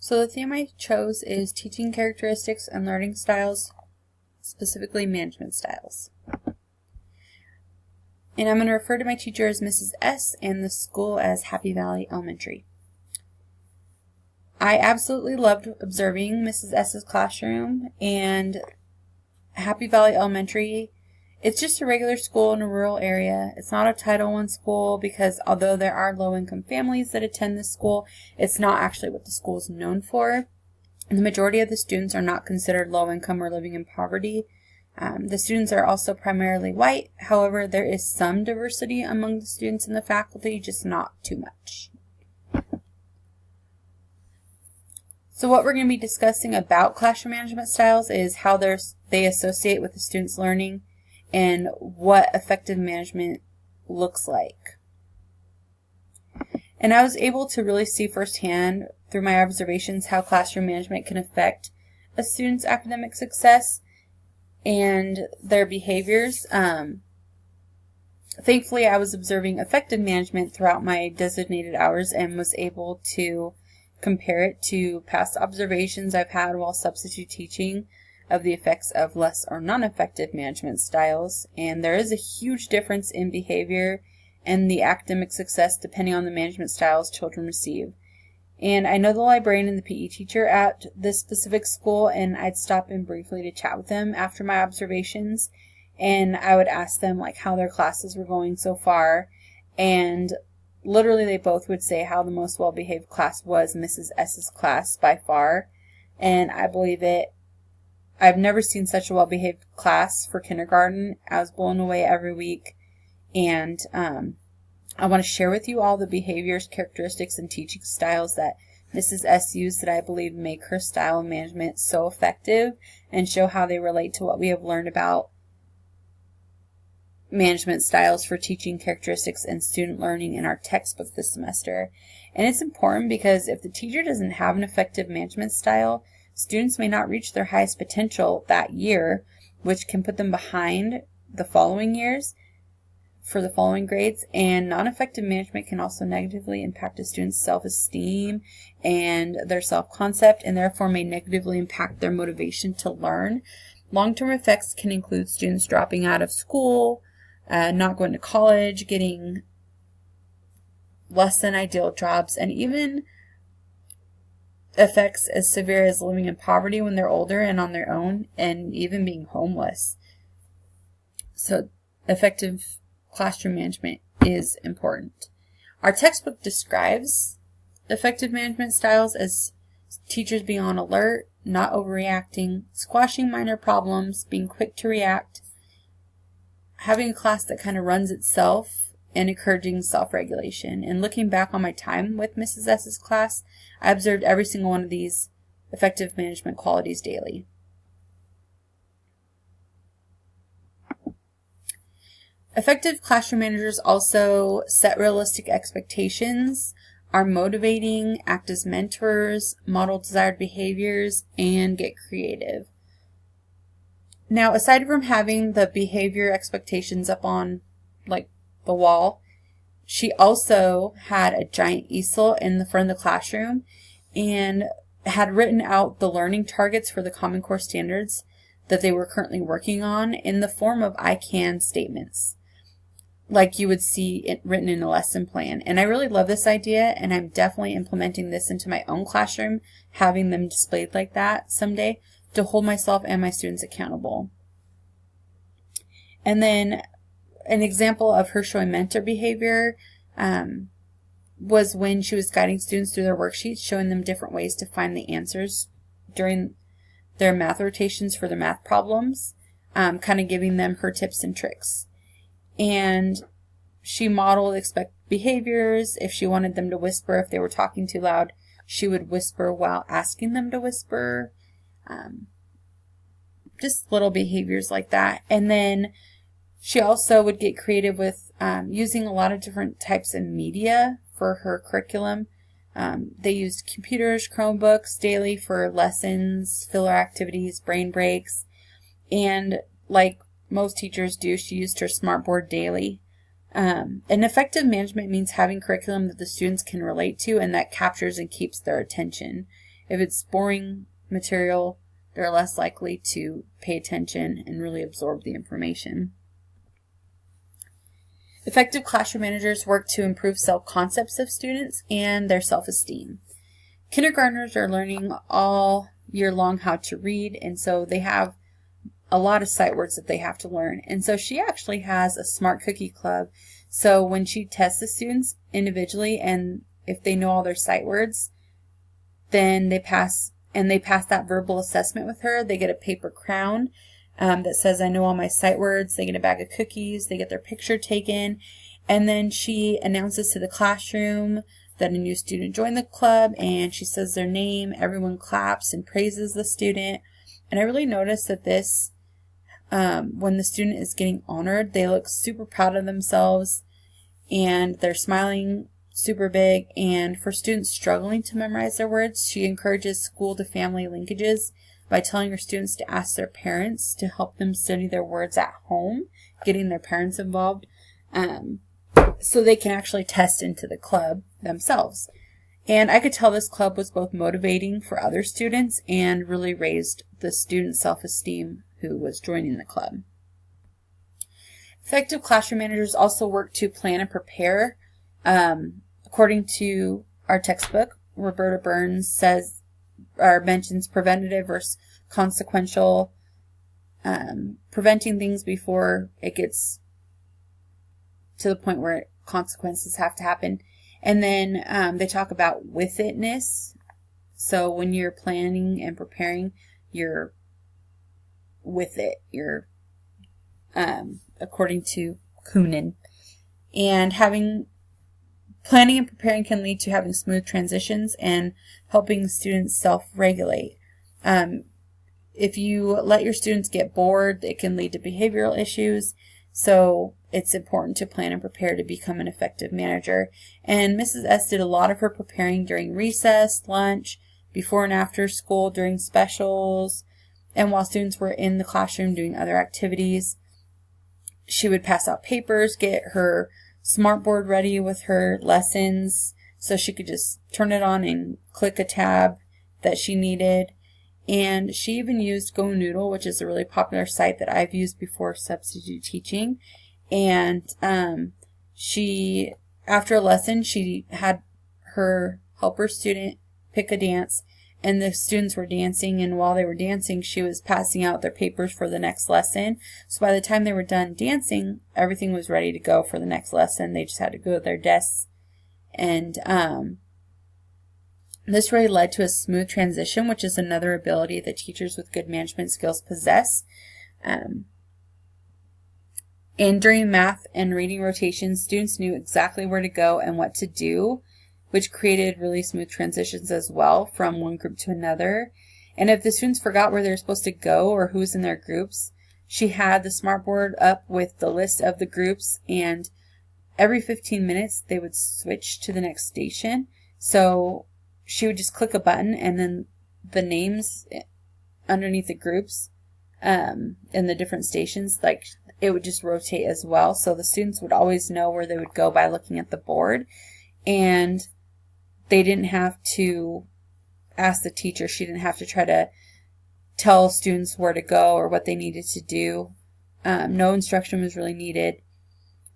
So the theme I chose is teaching characteristics and learning styles, specifically management styles. And I'm going to refer to my teacher as Mrs. S and the school as Happy Valley Elementary. I absolutely loved observing Mrs. S's classroom, and Happy Valley Elementary, it's just a regular school in a rural area. It's not a Title I school because although there are low-income families that attend this school, it's not actually what the school is known for. And the majority of the students are not considered low-income or living in poverty. The students are also primarily white. However, there is some diversity among the students and the faculty, just not too much. So what we're going to be discussing about classroom management styles is how they associate with the students' learning and what effective management looks like. And I was able to really see firsthand through my observations how classroom management can affect a student's academic success and their behaviors. Thankfully, I was observing effective management throughout my designated hours and was able to compare it to past observations I've had while substitute teaching of the effects of less or non-effective management styles. And there is a huge difference in behavior and the academic success depending on the management styles children receive. And I know the librarian and the PE teacher at this specific school, and I'd stop in briefly to chat with them after my observations, and I would ask them like how their classes were going so far, and literally they both would say how the most well-behaved class was Mrs. S's class by far, and I believe it. I've never seen such a well-behaved class for kindergarten. I was blown away every week, and I want to share with you all the behaviors, characteristics, and teaching styles that Mrs. S used that I believe make her style of management so effective and show how they relate to what we have learned about management styles for teaching characteristics and student learning in our textbook this semester. And it's important because if the teacher doesn't have an effective management style, students may not reach their highest potential that year, which can put them behind the following years for the following grades. And non-effective management can also negatively impact a student's self-esteem and their self-concept, and therefore may negatively impact their motivation to learn. Long-term effects can include students dropping out of school, not going to college, getting less than ideal jobs, and even effects as severe as living in poverty when they're older and on their own, and even being homeless. So effective classroom management is important. Our textbook describes effective management styles as teachers being on alert, not overreacting, squashing minor problems, being quick to react, having a class that kind of runs itself, and encouraging self-regulation. And looking back on my time with Mrs. S's class, I observed every single one of these effective management qualities daily. Effective classroom managers also set realistic expectations, are motivating, act as mentors, model desired behaviors, and get creative. Now, aside from having the behavior expectations up on like the wall, she also had a giant easel in the front of the classroom and had written out the learning targets for the Common Core standards that they were currently working on in the form of I can statements, like you would see it written in a lesson plan. And I really love this idea, and I'm definitely implementing this into my own classroom, having them displayed like that someday to hold myself and my students accountable. And then an example of her showing mentor behavior was when she was guiding students through their worksheets, showing them different ways to find the answers during their math rotations for their math problems, kind of giving them her tips and tricks. And she modeled expected behaviors. If she wanted them to whisper, if they were talking too loud, she would whisper while asking them to whisper. Just little behaviors like that. And then she also would get creative with using a lot of different types of media for her curriculum. They used computers, Chromebooks daily for lessons, filler activities, brain breaks, and like most teachers do, she used her smartboard daily. An effective management means having curriculum that the students can relate to and that captures and keeps their attention. If it's boring material, they're less likely to pay attention and really absorb the information. Effective classroom managers work to improve self-concepts of students and their self-esteem. Kindergartners are learning all year long how to read, and so they have a lot of sight words that they have to learn. And so she actually has a Smart Cookie Club. So when she tests the students individually, and if they know all their sight words, then they pass that verbal assessment with her. They get a paper crown that says, I know all my sight words. They get a bag of cookies. They get their picture taken. And then she announces to the classroom that a new student joined the club, and she says their name. Everyone claps and praises the student. And I really noticed that this, when the student is getting honored, they look super proud of themselves and they're smiling super big. And for students struggling to memorize their words, she encourages school to family linkages by telling her students to ask their parents to help them study their words at home, getting their parents involved, so they can actually test into the club themselves. And I could tell this club was both motivating for other students and really raised the student self-esteem who was joining the club. Effective classroom managers also work to plan and prepare. According to our textbook, Roberta Burns says, or mentions preventative versus consequential, preventing things before it gets to the point where consequences have to happen. And then they talk about with itness. So when you're planning and preparing, you're with it. You're, according to Kunin. And planning and preparing can lead to having smooth transitions and helping students self-regulate. If you let your students get bored, it can lead to behavioral issues. So it's important to plan and prepare to become an effective manager. And Mrs. S did a lot of her preparing during recess, lunch, before and after school, during specials, and while students were in the classroom doing other activities. She would pass out papers, get her smartboard ready with her lessons so she could just turn it on and click a tab that she needed. And she even used GoNoodle, which is a really popular site that I've used before substitute teaching. And she, after a lesson, she had her helper student pick a dance, and the students were dancing, and while they were dancing, she was passing out their papers for the next lesson. So by the time they were done dancing, everything was ready to go for the next lesson. They just had to go to their desks. And this really led to a smooth transition, which is another ability that teachers with good management skills possess. And during math and reading rotations, students knew exactly where to go and what to do, which created really smooth transitions as well from one group to another. And if the students forgot where they were supposed to go or who was in their groups, she had the smartboard up with the list of the groups, and every 15 minutes they would switch to the next station. So she would just click a button, and then the names underneath the groups in the different stations, like, it would just rotate as well. So the students would always know where they would go by looking at the board, and they didn't have to ask the teacher. She didn't have to try to tell students where to go or what they needed to do. No instruction was really needed.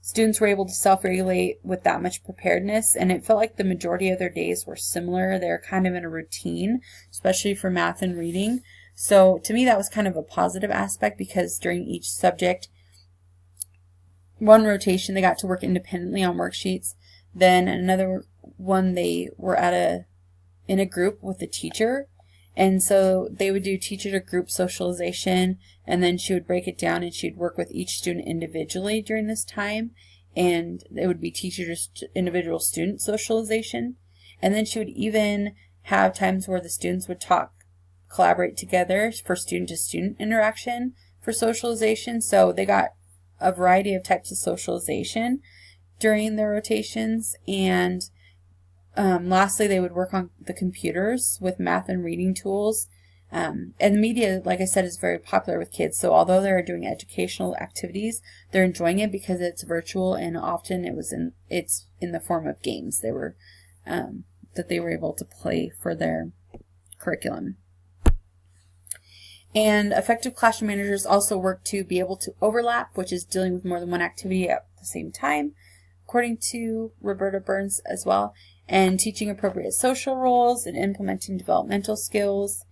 Students were able to self-regulate with that much preparedness, and it felt like the majority of their days were similar. They were kind of in a routine, especially for math and reading. So to me, that was kind of a positive aspect, because during each subject, one rotation, they got to work independently on worksheets. Then another one, they were in a group with the teacher. And so they would do teacher to group socialization, and then she would break it down, and she'd work with each student individually during this time. And it would be teacher to individual student socialization. And then she would even have times where the students would collaborate together for student to student interaction for socialization. So they got a variety of types of socialization during their rotations. And lastly, they would work on the computers with math and reading tools. And the media, like I said, is very popular with kids. So although they're doing educational activities, they're enjoying it because it's virtual, and often it's in the form of games. They were that they were able to play for their curriculum. And effective classroom managers also work to be able to overlap, which is dealing with more than one activity at the same time, according to Roberta Burns as well, and teaching appropriate social roles and implementing developmental skills.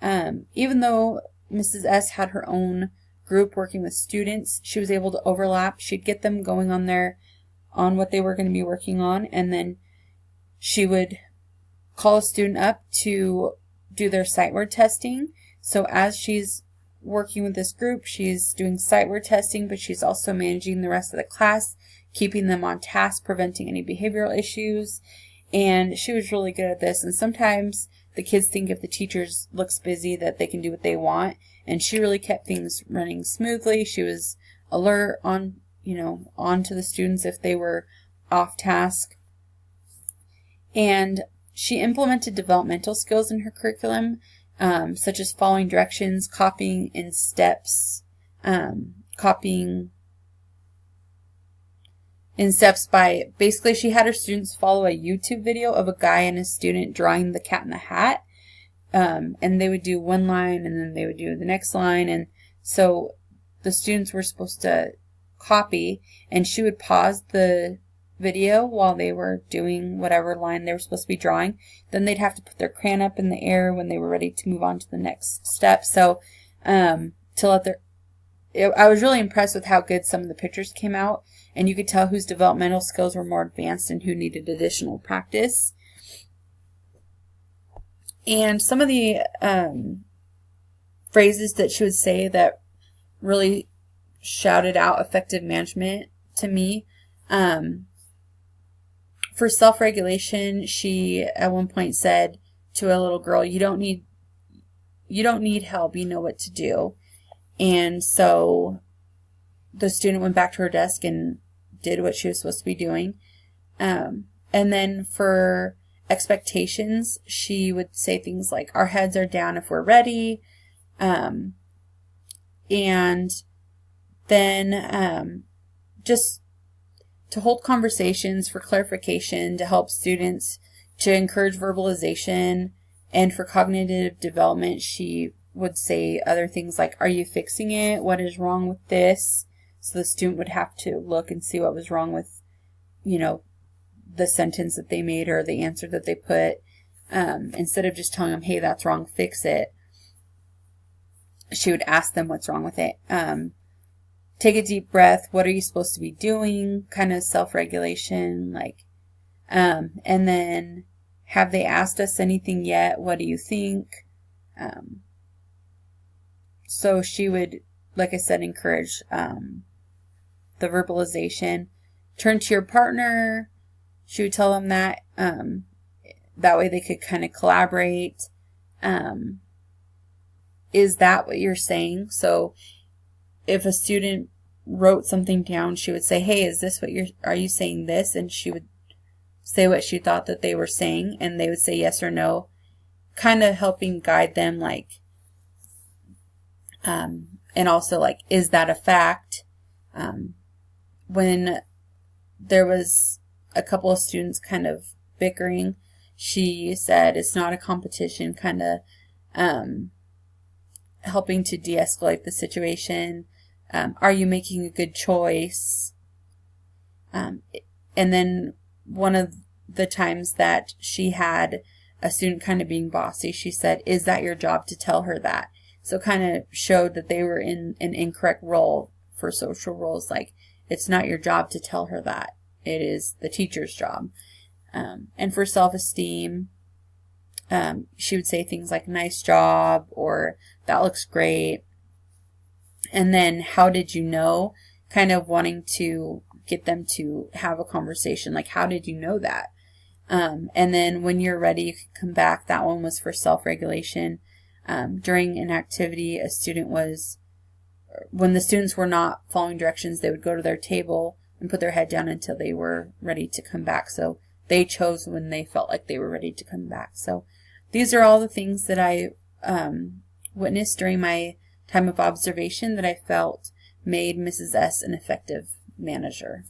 Even though Mrs. S had her own group working with students, she was able to overlap. She'd get them going on what they were going to be working on, and then she would call a student up to do their sight word testing. So as she's working with this group, she's doing sight word testing, but she's also managing the rest of the class, keeping them on task, preventing any behavioral issues. And she was really good at this. And sometimes the kids think if the teacher looks busy that they can do what they want. And she really kept things running smoothly. She was alert on to the students if they were off task. And she implemented developmental skills in her curriculum, such as following directions, copying in steps, copying in steps by, basically she had her students follow a YouTube video of a guy and a student drawing the Cat in the Hat. And they would do one line and then they would do the next line. And so the students were supposed to copy, and she would pause the video while they were doing whatever line they were supposed to be drawing. Then they'd have to put their crayon up in the air when they were ready to move on to the next step. So I was really impressed with how good some of the pictures came out, and you could tell whose developmental skills were more advanced and who needed additional practice. And some of the phrases that she would say that really shouted out effective management to me. For self-regulation, she at one point said to a little girl, you don't need help, you know what to do. And so the student went back to her desk and did what she was supposed to be doing. And then for expectations, she would say things like, our heads are down if we're ready. And then just to hold conversations for clarification, to help students, to encourage verbalization, and for cognitive development, she would say other things like, are you fixing it? What is wrong with this? So the student would have to look and see what was wrong with, the sentence that they made or the answer that they put. Instead of just telling them, hey, that's wrong, fix it. She would ask them what's wrong with it. Take a deep breath. What are you supposed to be doing? Kind of self-regulation, and then, have they asked us anything yet? What do you think? So she would, like I said, encourage the verbalization. Turn to your partner. She would tell them that. That way they could kind of collaborate. Is that what you're saying? So if a student wrote something down, she would say, hey, is this are you saying this? And she would say what she thought that they were saying, and they would say yes or no, kind of helping guide them, and also is that a fact? When there was a couple of students kind of bickering, she said it's not a competition, kind of helping to de-escalate the situation. Are you making a good choice? And then one of the times that she had a student kind of being bossy, she said, is that your job to tell her that? So kind of showed that they were in an incorrect role for social roles. It's not your job to tell her that. It is the teacher's job. And for self-esteem, she would say things like, nice job, or that looks great. And then, how did you know? Kind of wanting to get them to have a conversation. How did you know that? And then, when you're ready, you can come back. That one was for self-regulation. During an activity, when the students were not following directions, they would go to their table and put their head down until they were ready to come back. So they chose when they felt like they were ready to come back. So these are all the things that I witnessed during my time of observation that I felt made Mrs. S an effective manager.